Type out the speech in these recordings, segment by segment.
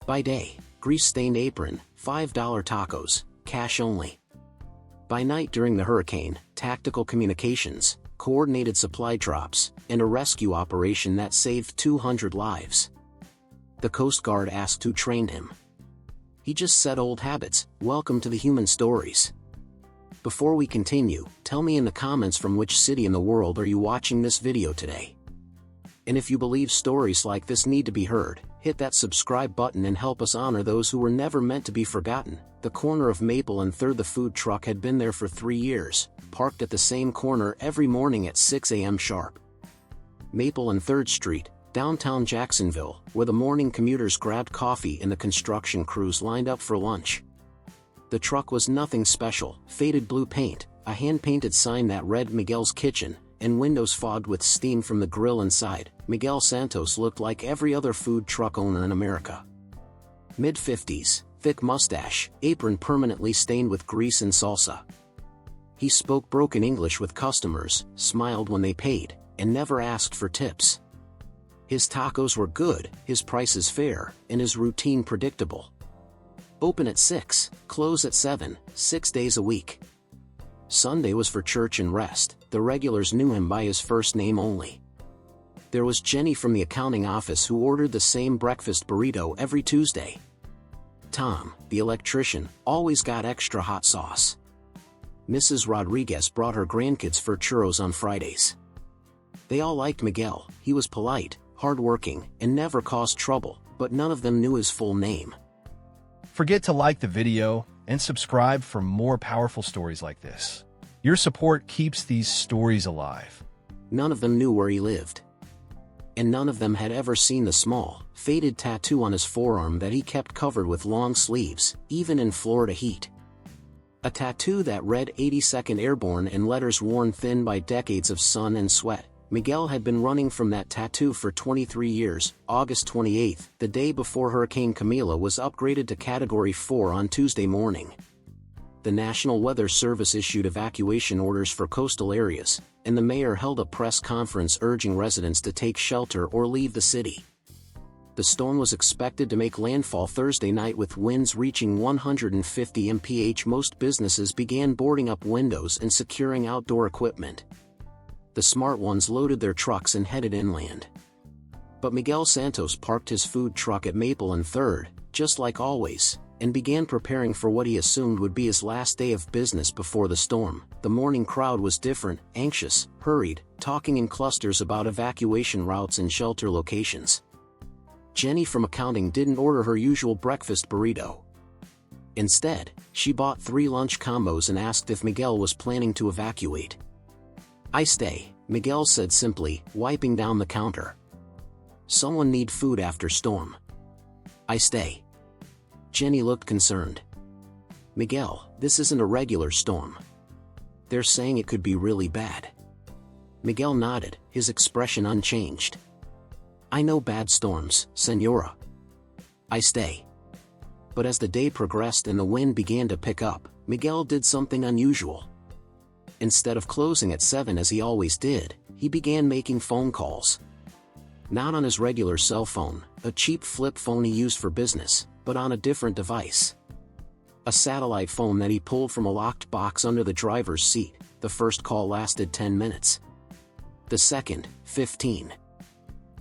By day, grease-stained apron, $5 tacos, cash only. By night during the hurricane, tactical communications, coordinated supply drops, and a rescue operation that saved 200 lives. The Coast Guard asked who trained him. He just said old habits. Welcome to the human stories. Before we continue, tell me in the comments from which city in the world are you watching this video today. And if you believe stories like this need to be heard, hit that subscribe button and help us honor those who were never meant to be forgotten. The corner of Maple and 3rd. The food truck had been there for 3 years, parked at the same corner every morning at 6 a.m. sharp. Maple and 3rd Street, downtown Jacksonville, where the morning commuters grabbed coffee and the construction crews lined up for lunch. The truck was nothing special: faded blue paint, a hand-painted sign that read Miguel's Kitchen, and windows fogged with steam from the grill inside. Miguel Santos looked like every other food truck owner in America. Mid-50s, thick mustache, apron permanently stained with grease and salsa. He spoke broken English with customers, smiled when they paid, and never asked for tips. His tacos were good, his prices fair, and his routine predictable. Open at 6, close at 7, 6 days a week. Sunday was for church and rest. The regulars knew him by his first name only. There was Jenny from the accounting office who ordered the same breakfast burrito every Tuesday. Tom, the electrician, always got extra hot sauce. Mrs. Rodriguez brought her grandkids for churros on Fridays. They all liked Miguel. He was polite, hardworking, and never caused trouble, but none of them knew his full name. Forget to like the video and subscribe for more powerful stories like this. Your support keeps these stories alive. None of them knew where he lived. And none of them had ever seen the small, faded tattoo on his forearm that he kept covered with long sleeves, even in Florida heat. A tattoo that read 82nd Airborne in letters worn thin by decades of sun and sweat. Miguel had been running from that tattoo for 23 years. August 28, the day before Hurricane Camila was upgraded to Category 4 on Tuesday morning. The National Weather Service issued evacuation orders for coastal areas, and the mayor held a press conference urging residents to take shelter or leave the city. The storm was expected to make landfall Thursday night with winds reaching 150 mph. Most businesses began boarding up windows and securing outdoor equipment. The smart ones loaded their trucks and headed inland. But Miguel Santos parked his food truck at Maple and 3rd, just like always, and began preparing for what he assumed would be his last day of business before the storm. The morning crowd was different, anxious, hurried, talking in clusters about evacuation routes and shelter locations. Jenny from accounting didn't order her usual breakfast burrito. Instead, she bought 3 lunch combos and asked if Miguel was planning to evacuate. "I stay," Miguel said simply, wiping down the counter. "Someone need food after storm." "I stay." Jenny looked concerned. "Miguel, this isn't a regular storm. They're saying it could be really bad." Miguel nodded, his expression unchanged. "I know bad storms, Senora. I stay." But as the day progressed and the wind began to pick up, Miguel did something unusual. Instead of closing at 7 as he always did, he began making phone calls. Not on his regular cell phone, a cheap flip phone he used for business, but on a different device. A satellite phone that he pulled from a locked box under the driver's seat. The first call lasted 10 minutes. The second, 15.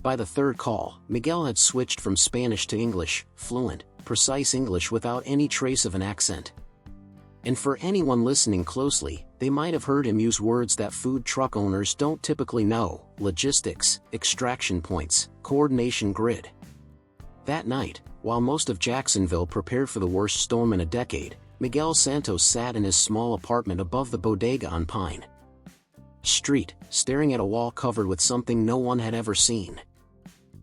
By the 3rd call, Miguel had switched from Spanish to English, fluent, precise English without any trace of an accent. And for anyone listening closely, they might have heard him use words that food truck owners don't typically know: logistics, extraction points, coordination grid. That night, while most of Jacksonville prepared for the worst storm in a decade, Miguel Santos sat in his small apartment above the bodega on Pine Street, staring at a wall covered with something no one had ever seen.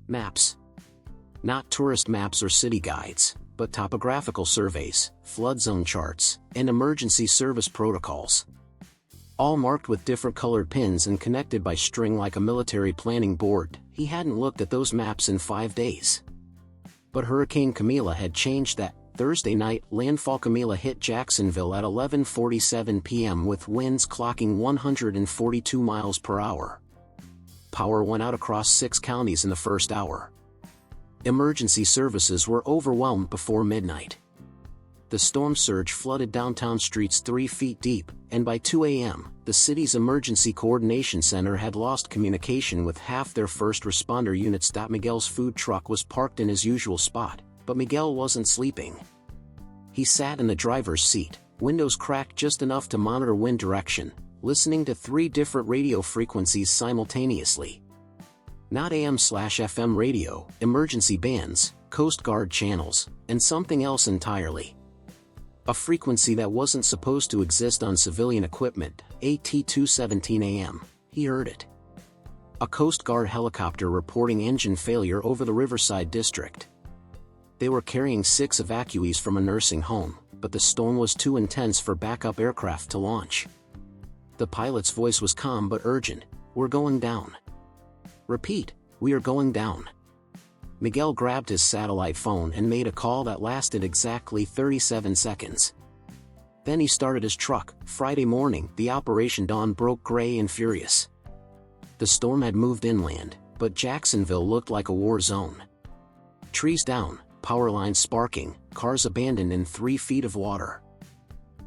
Maps. Not tourist maps or city guides, but topographical surveys, flood zone charts, and emergency service protocols. All marked with different colored pins and connected by string like a military planning board. He hadn't looked at those maps in 5 days. But Hurricane Camila had changed that. Thursday night, landfall Camila hit Jacksonville at 11:47 p.m. with winds clocking 142 miles per hour. Power went out across 6 counties in the first hour. Emergency services were overwhelmed before midnight. The storm surge flooded downtown streets 3 feet deep, and by 2 a.m., the city's Emergency Coordination Center had lost communication with half their first responder units. Miguel's food truck was parked in his usual spot, but Miguel wasn't sleeping. He sat in the driver's seat, windows cracked just enough to monitor wind direction, listening to 3 different radio frequencies simultaneously. Not AM/FM radio, emergency bands, Coast Guard channels, and something else entirely. A frequency that wasn't supposed to exist on civilian equipment, AT-217 AM, he heard it. A Coast Guard helicopter reporting engine failure over the Riverside district. They were carrying 6 evacuees from a nursing home, but the storm was too intense for backup aircraft to launch. The pilot's voice was calm but urgent. "We're going down." "Repeat, we are going down." Miguel grabbed his satellite phone and made a call that lasted exactly 37 seconds. Then he started his truck. Friday morning, the operation dawn broke gray and furious. The storm had moved inland, but Jacksonville looked like a war zone. Trees down, power lines sparking, cars abandoned in 3 feet of water.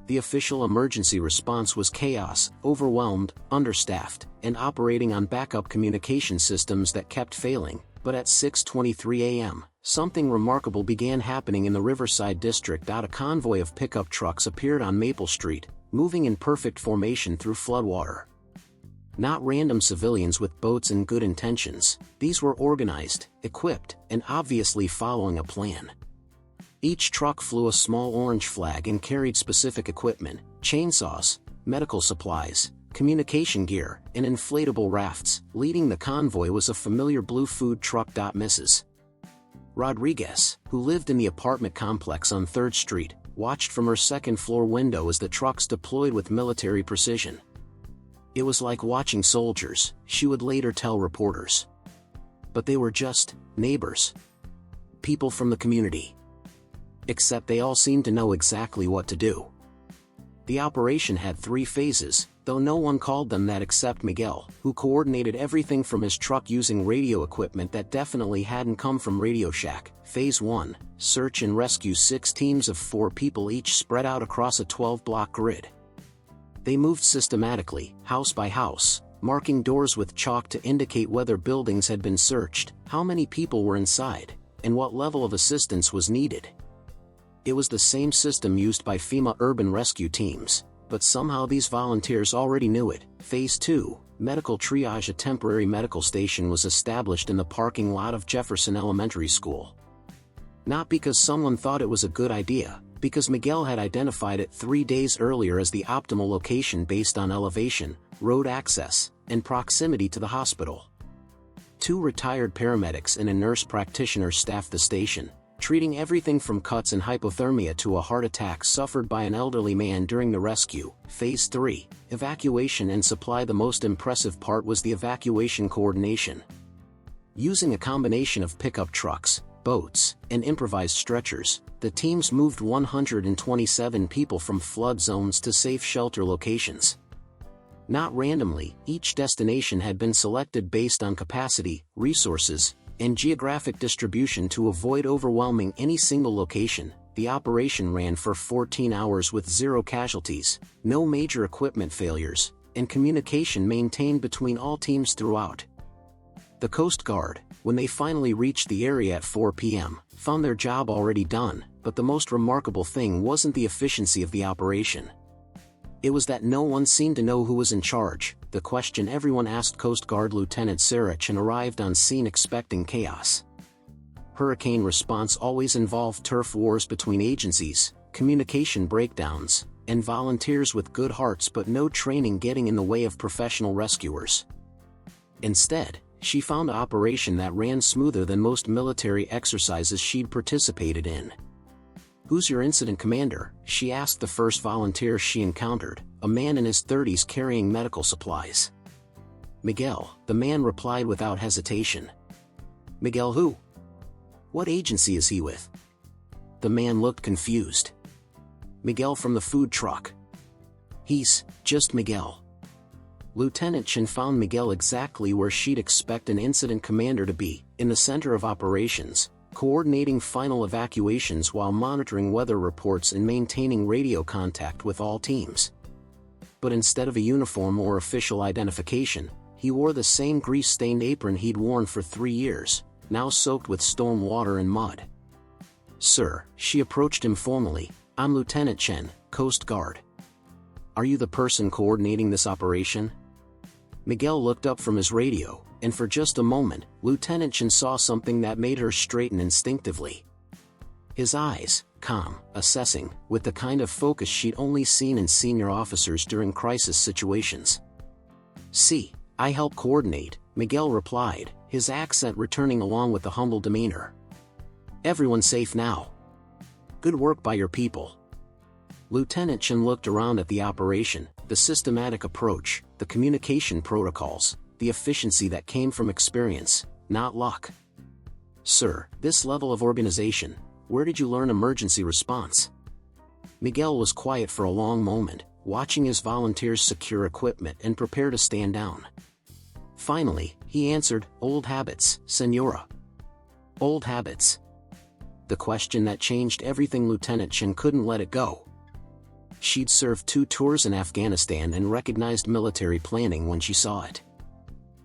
The official emergency response was chaos, overwhelmed, understaffed, and operating on backup communication systems that kept failing. But at 6:23 a.m., something remarkable began happening in the Riverside district. A convoy of pickup trucks appeared on Maple Street, moving in perfect formation through floodwater. Not random civilians with boats and good intentions, these were organized, equipped, and obviously following a plan. Each truck flew a small orange flag and carried specific equipment: chainsaws, medical supplies, communication gear, and inflatable rafts. Leading the convoy was a familiar blue food truck. Mrs. Rodriguez, who lived in the apartment complex on 3rd Street, watched from her second-floor window as the trucks deployed with military precision. It was like watching soldiers, she would later tell reporters. But they were just neighbors. People from the community. Except they all seemed to know exactly what to do. The operation had 3 phases, though no one called them that except Miguel, who coordinated everything from his truck using radio equipment that definitely hadn't come from Radio Shack. Phase 1, search and rescue. 6 teams of 4 people each spread out across a 12-block grid. They moved systematically, house by house, marking doors with chalk to indicate whether buildings had been searched, how many people were inside, and what level of assistance was needed. It was the same system used by FEMA urban rescue teams, but somehow these volunteers already knew it. Phase 2, medical triage. A temporary medical station was established in the parking lot of Jefferson Elementary School. Not because someone thought it was a good idea, because Miguel had identified it 3 days earlier as the optimal location based on elevation, road access, and proximity to the hospital. 2 retired paramedics and a nurse practitioner staffed the station, treating everything from cuts and hypothermia to a heart attack suffered by an elderly man during the rescue. Phase 3, evacuation and supply. The most impressive part was the evacuation coordination. Using a combination of pickup trucks, boats, and improvised stretchers, the teams moved 127 people from flood zones to safe shelter locations. Not randomly, each destination had been selected based on capacity, resources, and geographic distribution to avoid overwhelming any single location. The operation ran for 14 hours with 0 casualties, no major equipment failures, and communication maintained between all teams throughout. The Coast Guard, when they finally reached the area at 4 p.m., found their job already done, but the most remarkable thing wasn't the efficiency of the operation. It was that no one seemed to know who was in charge. The question everyone asked Coast Guard Lieutenant Sarich and arrived on scene expecting chaos. Hurricane response always involved turf wars between agencies, communication breakdowns, and volunteers with good hearts but no training getting in the way of professional rescuers. Instead, she found an operation that ran smoother than most military exercises she'd participated in. "Who's your incident commander?" she asked the first volunteer she encountered, a man in his 30s carrying medical supplies. "Miguel," the man replied without hesitation. "Miguel who? What agency is he with?" The man looked confused. "Miguel from the food truck." "He's just Miguel." Lieutenant Chen found Miguel exactly where she'd expect an incident commander to be, in the center of operations, coordinating final evacuations while monitoring weather reports and maintaining radio contact with all teams. But instead of a uniform or official identification, he wore the same grease-stained apron he'd worn for 3 years, now soaked with storm water and mud. "Sir," she approached him formally, "I'm Lieutenant Chen, Coast Guard. Are you the person coordinating this operation?" Miguel looked up from his radio, and for just a moment, Lieutenant Chen saw something that made her straighten instinctively. His eyes, calm, assessing, with the kind of focus she'd only seen in senior officers during crisis situations. "See, I help coordinate," Miguel replied, his accent returning along with the humble demeanor. "Everyone's safe now. Good work by your people." Lieutenant Chen looked around at the operation, the systematic approach, the communication protocols, the efficiency that came from experience, not luck. "Sir, this level of organization, where did you learn emergency response?" Miguel was quiet for a long moment, watching his volunteers secure equipment and prepare to stand down. Finally, he answered, "Old habits, Senora." Old habits. The question that changed everything. Lieutenant Chen couldn't let it go. She'd served 2 tours in Afghanistan and recognized military planning when she saw it.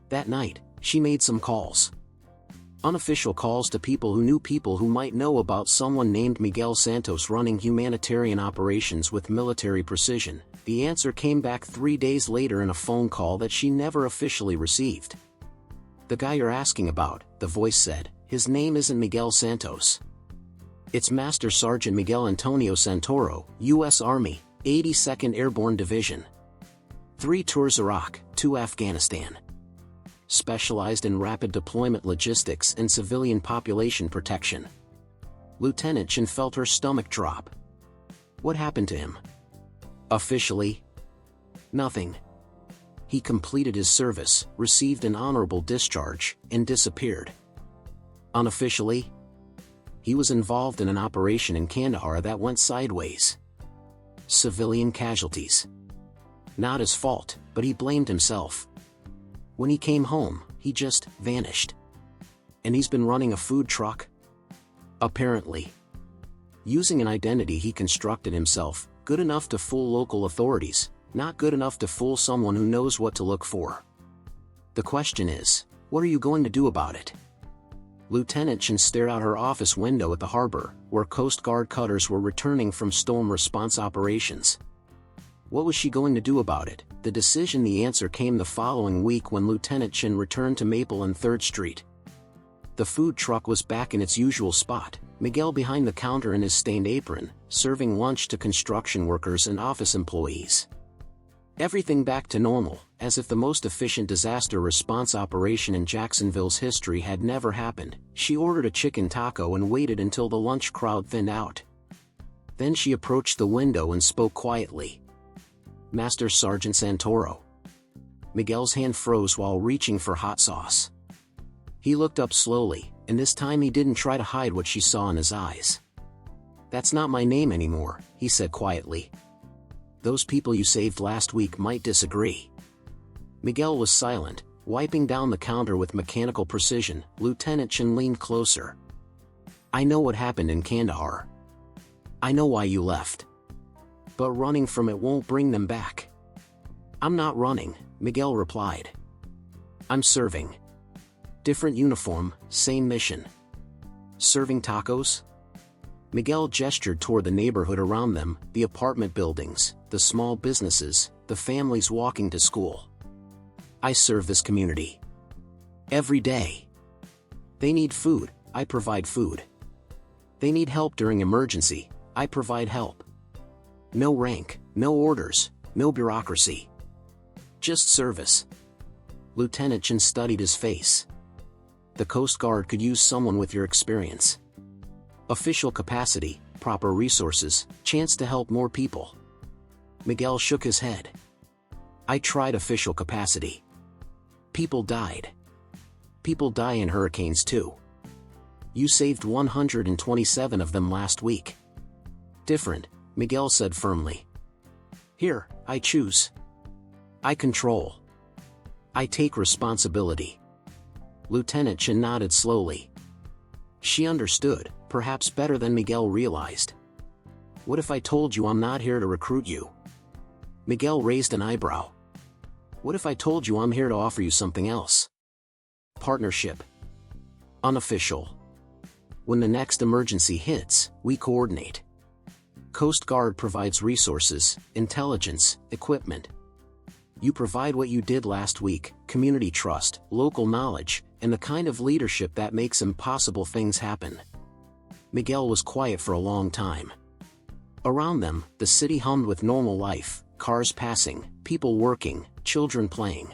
That night, she made some calls. Unofficial calls to people who might know about someone named Miguel Santos running humanitarian operations with military precision. The answer came back 3 days later in a phone call that she never officially received. "The guy you're asking about," the voice said, "his name isn't Miguel Santos. It's Master Sergeant Miguel Antonio Santoro, U.S. Army, 82nd Airborne Division. 3 tours Iraq, 2 Afghanistan. Specialized in rapid deployment logistics and civilian population protection." Lieutenant Chen felt her stomach drop. What happened to him? Officially? Nothing. He completed his service, received an honorable discharge, and disappeared. Unofficially? He was involved in an operation in Kandahar that went sideways. Civilian casualties. Not his fault, but he blamed himself. When he came home, he just vanished. And he's been running a food truck? Apparently. Using an identity he constructed himself, good enough to fool local authorities, not good enough to fool someone who knows what to look for. The question is, what are you going to do about it? Lieutenant Chen stared out her office window at the harbor, where Coast Guard cutters were returning from storm response operations. What was she going to do about it? The answer came the following week when Lieutenant Chen returned to Maple and 3rd Street. The food truck was back in its usual spot, Miguel behind the counter in his stained apron, serving lunch to construction workers and office employees. Everything back to normal, as if the most efficient disaster response operation in Jacksonville's history had never happened. She ordered a chicken taco and waited until the lunch crowd thinned out. Then she approached the window and spoke quietly. "Master Sergeant Santoro." Miguel's hand froze while reaching for hot sauce. He looked up slowly, and this time he didn't try to hide what she saw in his eyes. "That's not my name anymore," he said quietly. "Those people you saved last week might disagree." Miguel was silent, wiping down the counter with mechanical precision. Lieutenant Chen leaned closer. "I know what happened in Kandahar. I know why you left. But running from it won't bring them back." "I'm not running," Miguel replied. "I'm serving. Different uniform, same mission." "Serving tacos?" Miguel gestured toward the neighborhood around them, the apartment buildings, the small businesses, the families walking to school. "I serve this community. Every day. They need food, I provide food. They need help during emergency, I provide help. No rank, no orders, no bureaucracy. Just service." Lieutenant Chen studied his face. "The Coast Guard could use someone with your experience. Official capacity, proper resources, chance to help more people." Miguel shook his head. "I tried official capacity. People died. People die in hurricanes too. You saved 127 of them last week." "Different," Miguel said firmly. "Here, I choose. I control. I take responsibility." Lieutenant Chen nodded slowly. She understood, perhaps better than Miguel realized. "What if I told you I'm not here to recruit you?" Miguel raised an eyebrow. "What if I told you I'm here to offer you something else?" "Partnership. Unofficial. When the next emergency hits, we coordinate. Coast Guard provides resources, intelligence, equipment. You provide what you did last week: community trust, local knowledge, and the kind of leadership that makes impossible things happen." Miguel was quiet for a long time. Around them, the city hummed with normal life: cars passing, people working, children playing.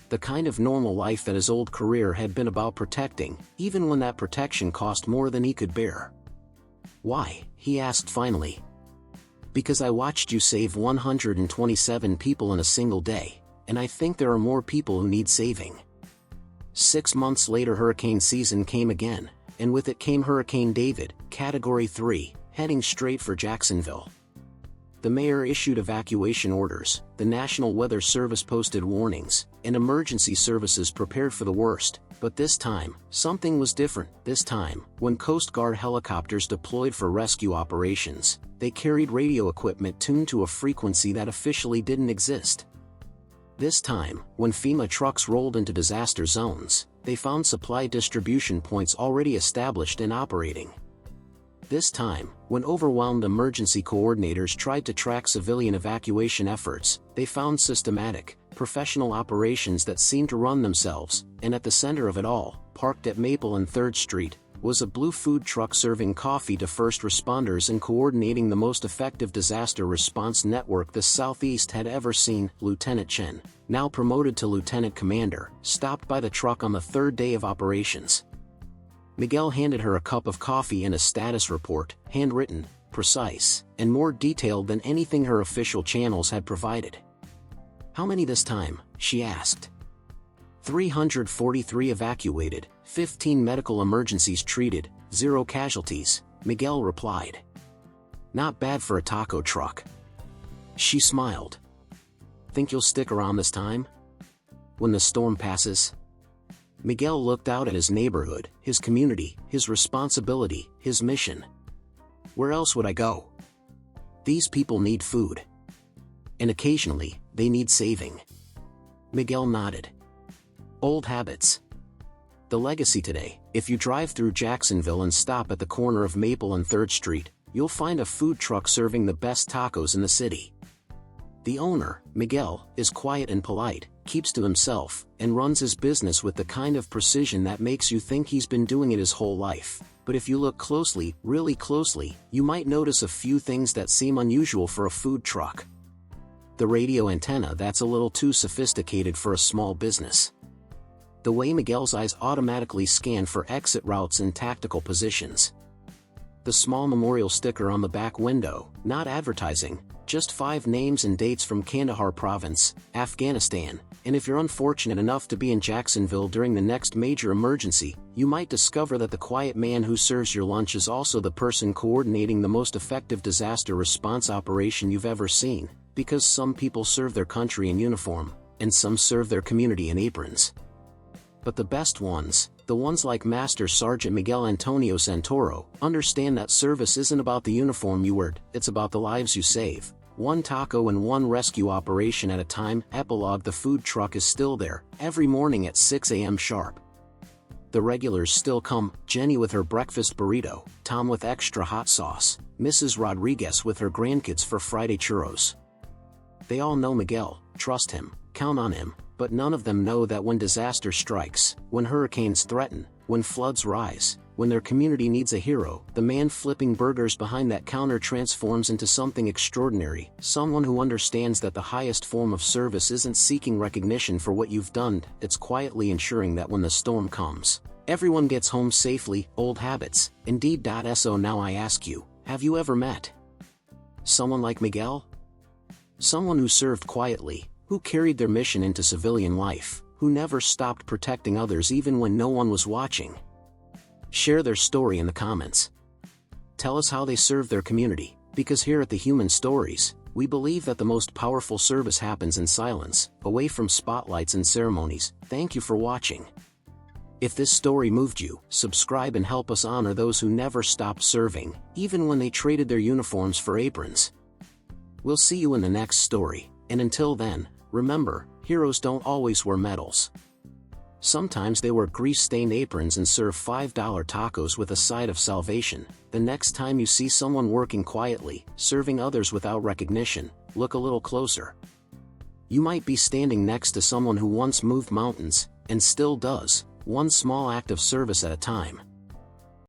The kind of normal life that his old career had been about protecting, even when that protection cost more than he could bear. "Why?" he asked finally. "Because I watched you save 127 people in a single day, and I think there are more people who need saving." 6 months later, hurricane season came again, and with it came Hurricane David, Category 3, heading straight for Jacksonville. The mayor issued evacuation orders, the National Weather Service posted warnings, and emergency services prepared for the worst. But this time, something was different. This time, when Coast Guard helicopters deployed for rescue operations, they carried radio equipment tuned to a frequency that officially didn't exist. This time, when FEMA trucks rolled into disaster zones, they found supply distribution points already established and operating. This time, when overwhelmed emergency coordinators tried to track civilian evacuation efforts, they found systematic, professional operations that seemed to run themselves, and at the center of it all, parked at Maple and 3rd Street, was a blue food truck serving coffee to first responders and coordinating the most effective disaster response network the Southeast had ever seen. Lieutenant Chen, now promoted to lieutenant commander, stopped by the truck on the 3rd day of operations. Miguel handed her a cup of coffee and a status report, handwritten, precise, and more detailed than anything her official channels had provided. "How many this time?" she asked. 343 evacuated, 15 medical emergencies treated, 0 casualties, Miguel replied. "Not bad for a taco truck." She smiled. "Think you'll stick around this time? When the storm passes?" Miguel looked out at his neighborhood, his community, his responsibility, his mission. "Where else would I go? These people need food. And occasionally, they need saving." Miguel nodded. "Old habits. The legacy today: if you drive through Jacksonville and stop at the corner of Maple and 3rd Street, you'll find a food truck serving the best tacos in the city. The owner, Miguel, is quiet and polite, keeps to himself, and runs his business with the kind of precision that makes you think he's been doing it his whole life. But if you look closely, really closely, you might notice a few things that seem unusual for a food truck. The radio antenna that's a little too sophisticated for a small business. The way Miguel's eyes automatically scan for exit routes and tactical positions. The small memorial sticker on the back window, not advertising, just 5 names and dates from Kandahar Province, Afghanistan, and if you're unfortunate enough to be in Jacksonville during the next major emergency, you might discover that the quiet man who serves your lunch is also the person coordinating the most effective disaster response operation you've ever seen, because some people serve their country in uniform, and some serve their community in aprons. But the best ones, the ones like Master Sergeant Miguel Antonio Santoro, understand that service isn't about the uniform you wear, it's about the lives you save. One taco and one rescue operation at a time. Epilogue: the food truck is still there, every morning at 6 a.m. sharp. The regulars still come: Jenny with her breakfast burrito, Tom with extra hot sauce, Mrs. Rodriguez with her grandkids for Friday churros. They all know Miguel, trust him, count on him, but none of them know that when disaster strikes, when hurricanes threaten, when floods rise, when their community needs a hero, the man flipping burgers behind that counter transforms into something extraordinary, someone who understands that the highest form of service isn't seeking recognition for what you've done, it's quietly ensuring that when the storm comes, everyone gets home safely. Old habits, indeed. So now I ask you, have you ever met someone like Miguel? Someone who served quietly, who carried their mission into civilian life, who never stopped protecting others even when no one was watching? Share their story in the comments. Tell us how they served their community, because here at the Human Stories, we believe that the most powerful service happens in silence, away from spotlights and ceremonies. Thank you for watching. If this story moved you, subscribe and help us honor those who never stopped serving, even when they traded their uniforms for aprons. We'll see you in the next story, and until then, remember, heroes don't always wear medals. Sometimes they wear grease-stained aprons and serve $5 tacos with a side of salvation. The next time you see someone working quietly, serving others without recognition, look a little closer. You might be standing next to someone who once moved mountains, and still does, one small act of service at a time.